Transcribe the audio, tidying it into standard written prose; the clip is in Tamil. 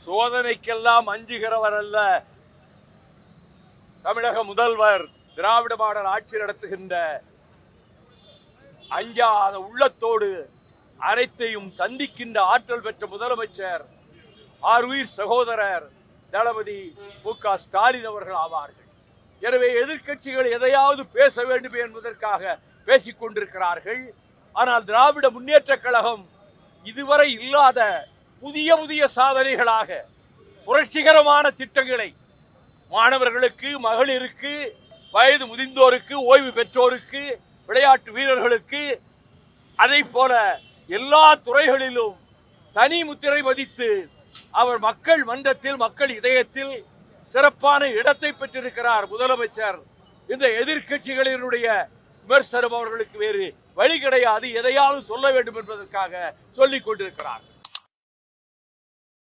சோதனைக்கெல்லாம் அஞ்சுகிறவர் அல்ல தமிழக முதல்வர். திராவிட மாடல் ஆட்சி நடத்துகின்ற அஞ்சாத உள்ளத்தோடு அனைத்தையும் சந்திக்கின்ற ஆற்றல் பெற்ற முதலமைச்சர் ஆருயிர் சகோதரர் தளபதி மு.க. ஸ்டாலின் அவர்கள் ஆவார்கள். எனவே எதிர்க்கட்சிகள் எதையாவது பேச வேண்டும் என்பதற்காக பேசிக் கொண்டிருக்கிறார்கள். ஆனால் திராவிட முன்னேற்ற கழகம் இதுவரை இல்லாத புதிய புதிய சாதனைகளாக புரட்சிகரமான திட்டங்களை மாணவர்களுக்கு, மகளிருக்கு, வயது முதிர்ந்தோருக்கு, ஓய்வு பெற்றோருக்கு, விளையாட்டு வீரர்களுக்கு, அதை போல எல்லா துறைகளிலும் தனி முத்திரை பதித்து அவர் மக்கள் மன்றத்தில், மக்கள் இதயத்தில் சிறப்பான இடத்தை பெற்றிருக்கிறார் முதலமைச்சர். இந்த எதிர்க்கட்சிகளினுடைய விமர்சனம் அவர்களுக்கு வேறு வழி கிடையாது. எதையாவது சொல்ல வேண்டும் என்பதற்காக சொல்லிக் கொண்டிருக்கிறார்.